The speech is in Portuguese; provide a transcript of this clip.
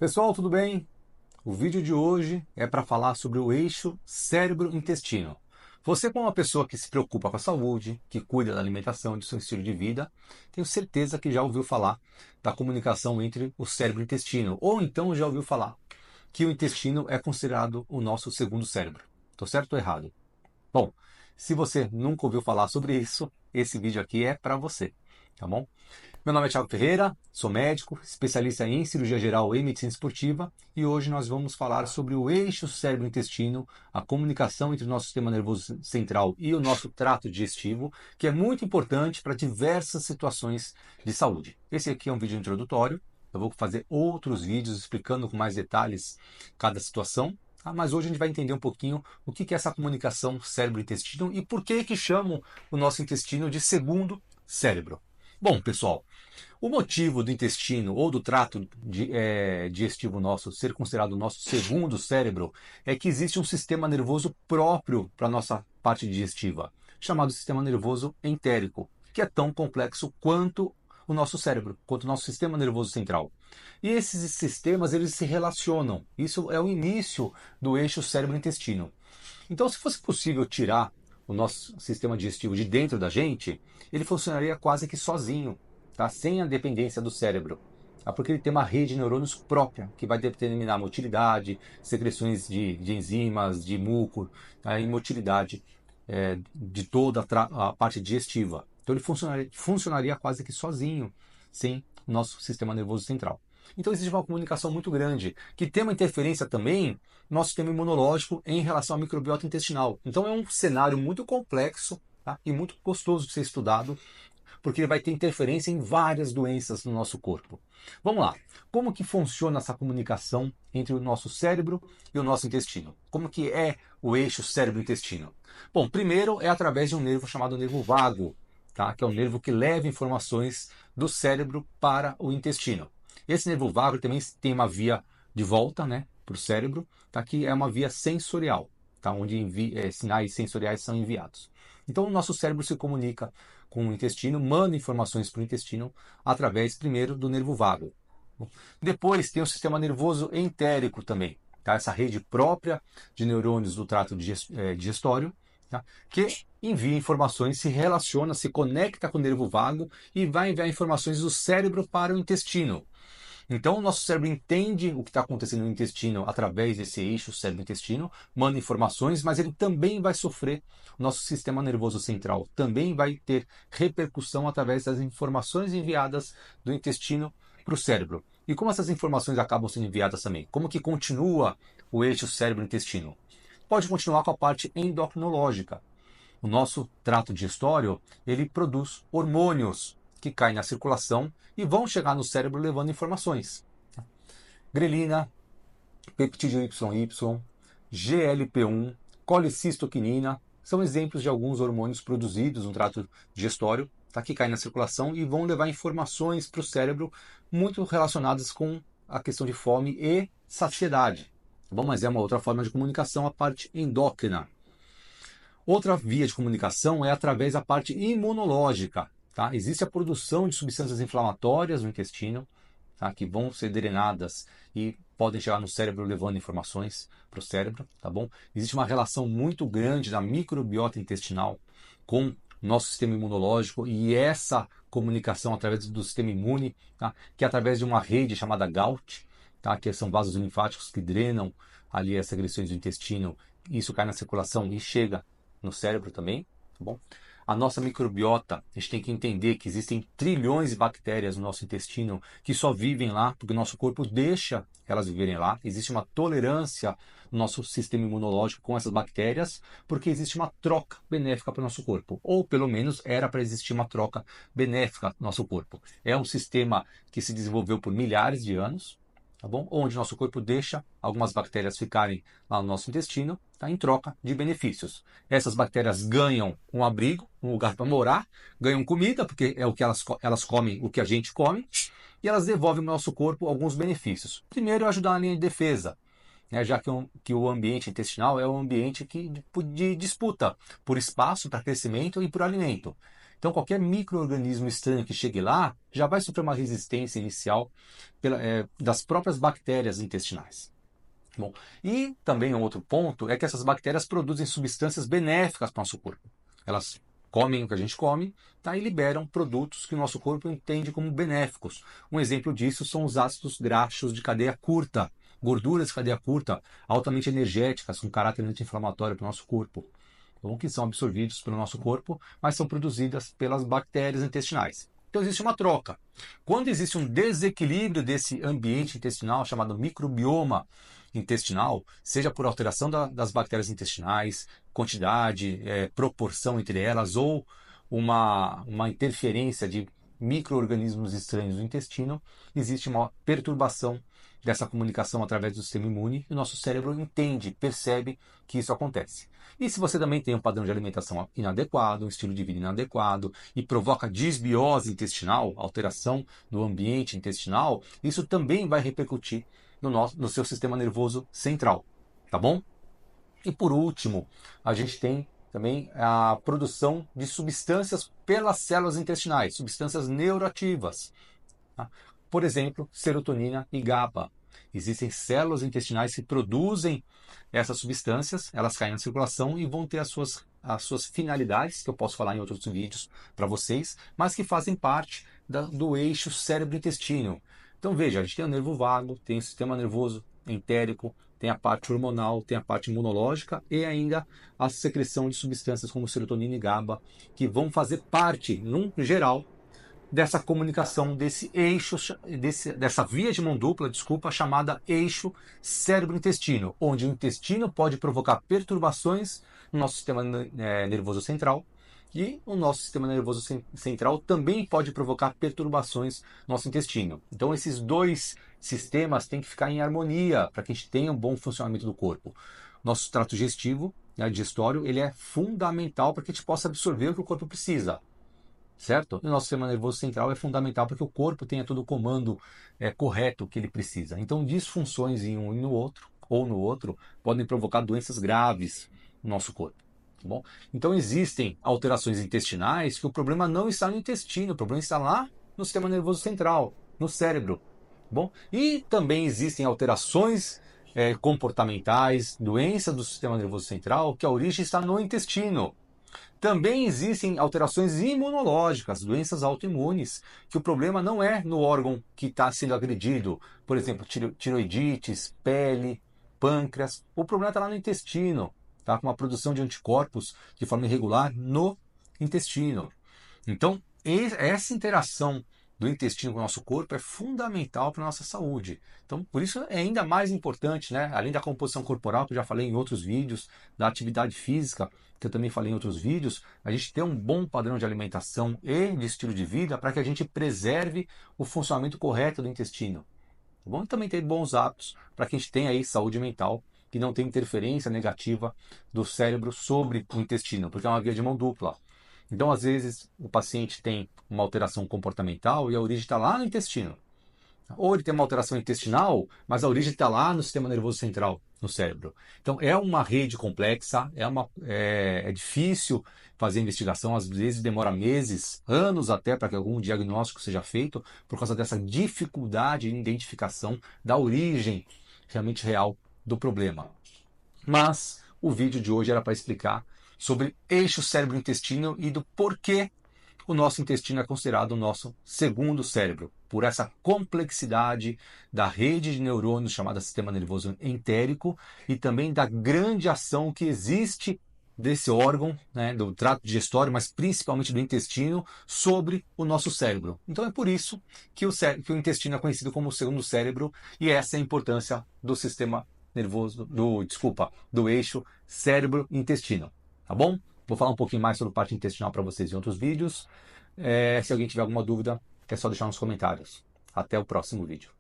Pessoal, tudo bem? O vídeo de hoje é para falar sobre o eixo cérebro-intestino. Você, como uma pessoa que se preocupa com a saúde, que cuida da alimentação, do seu estilo de vida, tenho certeza que já ouviu falar da comunicação entre o cérebro e o intestino, ou então já ouviu falar que o intestino é considerado o nosso segundo cérebro. Estou certo ou errado? Bom, se você nunca ouviu falar sobre isso, esse vídeo aqui é para você, tá bom? Meu nome é Thiago Ferreira, sou médico, especialista em cirurgia geral e medicina esportiva e hoje nós vamos falar sobre o eixo cérebro-intestino, a comunicação entre o nosso sistema nervoso central e o nosso trato digestivo, que é muito importante para diversas situações de saúde. Esse aqui é um vídeo introdutório, eu vou fazer outros vídeos explicando com mais detalhes cada situação, tá? Mas hoje a gente vai entender um pouquinho o que é essa comunicação cérebro-intestino e por que chamam o nosso intestino de segundo cérebro. Bom, pessoal, o motivo do intestino ou do trato digestivo nosso ser considerado o nosso segundo cérebro é que existe um sistema nervoso próprio para a nossa parte digestiva, chamado sistema nervoso entérico, que é tão complexo quanto o nosso cérebro, quanto o nosso sistema nervoso central. E esses sistemas eles se relacionam. Isso é o início do eixo cérebro-intestino. Então, se fosse possível tirar o nosso sistema digestivo de dentro da gente, ele funcionaria quase que sozinho, tá? Sem a dependência do cérebro. Tá? Porque ele tem uma rede de neurônios própria, que vai determinar a motilidade, secreções de enzimas, de muco, a imotilidade de toda a parte digestiva. Então ele funcionaria quase que sozinho, sem o nosso sistema nervoso central. Então existe uma comunicação muito grande, que tem uma interferência também no nosso sistema imunológico em relação à microbiota intestinal. Então é um cenário muito complexo, tá? E muito gostoso de ser estudado, porque ele vai ter interferência em várias doenças no nosso corpo. Vamos lá. Como que funciona essa comunicação entre o nosso cérebro e o nosso intestino? Como que é o eixo cérebro-intestino? Bom, primeiro é através de um nervo chamado nervo vago, tá? Que é um nervo que leva informações do cérebro para o intestino. Esse nervo vago também tem uma via de volta, né, para o cérebro, tá? Que é uma via sensorial, tá? Onde sinais sensoriais são enviados. Então, o nosso cérebro se comunica com o intestino, manda informações para o intestino através, primeiro, do nervo vago. Depois tem o sistema nervoso entérico também, tá? Essa rede própria de neurônios do trato digestório, tá? Que envia informações, se relaciona, se conecta com o nervo vago e vai enviar informações do cérebro para o intestino. Então, o nosso cérebro entende o que está acontecendo no intestino através desse eixo cérebro-intestino, manda informações, mas ele também vai sofrer, o nosso sistema nervoso central também vai ter repercussão através das informações enviadas do intestino para o cérebro. E como essas informações acabam sendo enviadas também? Como que continua o eixo cérebro-intestino? Pode continuar com a parte endocrinológica. O nosso trato digestório, ele produz hormônios que caem na circulação e vão chegar no cérebro levando informações. Grelina, peptídeo YY, GLP-1, colicistoquinina, são exemplos de alguns hormônios produzidos no trato digestório, tá, que caem na circulação e vão levar informações para o cérebro muito relacionadas com a questão de fome e saciedade. Bom, mas é uma outra forma de comunicação, a parte endócrina. Outra via de comunicação é através da parte imunológica. Tá? Existe a produção de substâncias inflamatórias no intestino, tá? Que vão ser drenadas e podem chegar no cérebro levando informações para o cérebro. Tá bom? Existe uma relação muito grande da microbiota intestinal com o nosso sistema imunológico e essa comunicação através do sistema imune, tá? Que é através de uma rede chamada GALT, tá? Que são vasos linfáticos que drenam ali as secreções do intestino. Isso cai na circulação e chega no cérebro também, tá bom? A nossa microbiota, a gente tem que entender que existem trilhões de bactérias no nosso intestino que só vivem lá porque o nosso corpo deixa elas viverem lá. Existe uma tolerância no nosso sistema imunológico com essas bactérias porque existe uma troca benéfica para o nosso corpo. Ou pelo menos era para existir uma troca benéfica no nosso corpo. É um sistema que se desenvolveu por milhares de anos, tá bom? Onde nosso corpo deixa algumas bactérias ficarem lá no nosso intestino, tá? Em troca de benefícios. Essas bactérias ganham um abrigo, um lugar para morar, ganham comida, porque é o que elas comem, o que a gente come, e elas devolvem ao nosso corpo alguns benefícios. Primeiro, ajudar na linha de defesa, né? Já que o ambiente intestinal é um ambiente de disputa por espaço para crescimento e por alimento. Então, qualquer micro-organismo estranho que chegue lá já vai sofrer uma resistência inicial das próprias bactérias intestinais. Bom, e também um outro ponto é que essas bactérias produzem substâncias benéficas para o nosso corpo. Elas comem o que a gente come, tá, e liberam produtos que o nosso corpo entende como benéficos. Um exemplo disso são os ácidos graxos de cadeia curta, gorduras de cadeia curta, altamente energéticas, com caráter anti-inflamatório para o nosso corpo, bom, que são absorvidos pelo nosso corpo, mas são produzidas pelas bactérias intestinais. Então existe uma troca. Quando existe um desequilíbrio desse ambiente intestinal, chamado microbioma intestinal, seja por alteração das bactérias intestinais, quantidade, proporção entre elas, ou uma interferência de micro-organismos estranhos no intestino, existe uma perturbação dessa comunicação através do sistema imune e o nosso cérebro entende, percebe que isso acontece. E se você também tem um padrão de alimentação inadequado, um estilo de vida inadequado e provoca disbiose intestinal, alteração no ambiente intestinal, isso também vai repercutir no seu sistema nervoso central, tá bom? E por último, a gente tem também a produção de substâncias pelas células intestinais, substâncias neuroativas. Tá? Por exemplo, serotonina e GABA. Existem células intestinais que produzem essas substâncias, elas caem na circulação e vão ter as suas finalidades, que eu posso falar em outros vídeos para vocês, mas que fazem parte do eixo cérebro-intestino. Então veja, a gente tem o nervo vago, tem o sistema nervoso entérico, tem a parte hormonal, tem a parte imunológica e ainda a secreção de substâncias como serotonina e GABA, que vão fazer parte, no geral, dessa comunicação, desse eixo, dessa via de mão dupla, desculpa, chamada eixo cérebro-intestino, onde o intestino pode provocar perturbações no nosso sistema nervoso central e o nosso sistema nervoso central também pode provocar perturbações no nosso intestino. Então esses dois sistemas têm que ficar em harmonia para que a gente tenha um bom funcionamento do corpo. Nosso trato digestivo, digestório, ele é fundamental para que a gente possa absorver o que o corpo precisa. Certo? E o nosso sistema nervoso central é fundamental para que o corpo tenha todo o comando correto que ele precisa. Então, disfunções em um e no outro, ou no outro, podem provocar doenças graves no nosso corpo. Tá bom? Então, existem alterações intestinais que o problema não está no intestino, o problema está lá no sistema nervoso central, no cérebro. Tá bom? E também existem alterações comportamentais, doenças do sistema nervoso central, que a origem está no intestino. Também existem alterações imunológicas, doenças autoimunes, que o problema não é no órgão que está sendo agredido, por exemplo, tiroidites, pele, pâncreas. O problema está lá no intestino, tá? Com uma produção de anticorpos de forma irregular no intestino. Então, essa interação do intestino com o nosso corpo é fundamental para a nossa saúde. Então, por isso é ainda mais importante, né? Além da composição corporal, que eu já falei em outros vídeos, da atividade física, que eu também falei em outros vídeos, a gente ter um bom padrão de alimentação e de estilo de vida para que a gente preserve o funcionamento correto do intestino. Tá bom? E também ter bons hábitos para que a gente tenha aí saúde mental, que não tenha interferência negativa do cérebro sobre o intestino, porque é uma via de mão dupla. Então, às vezes, o paciente tem uma alteração comportamental e a origem está lá no intestino. Ou ele tem uma alteração intestinal, mas a origem está lá no sistema nervoso central, no cérebro. Então, é uma rede complexa, é difícil fazer investigação, às vezes demora meses, anos até, para que algum diagnóstico seja feito, por causa dessa dificuldade de identificação da origem realmente real do problema. Mas o vídeo de hoje era para explicar sobre eixo cérebro-intestino e do porquê o nosso intestino é considerado o nosso segundo cérebro, por essa complexidade da rede de neurônios chamada sistema nervoso entérico e também da grande ação que existe desse órgão, né, do trato digestório, mas principalmente do intestino, sobre o nosso cérebro. Então é por isso que o intestino é conhecido como o segundo cérebro e essa é a importância do sistema nervoso, do eixo cérebro-intestino. Tá bom? Vou falar um pouquinho mais sobre a parte intestinal para vocês em outros vídeos. Se alguém tiver alguma dúvida, é só deixar nos comentários. Até o próximo vídeo.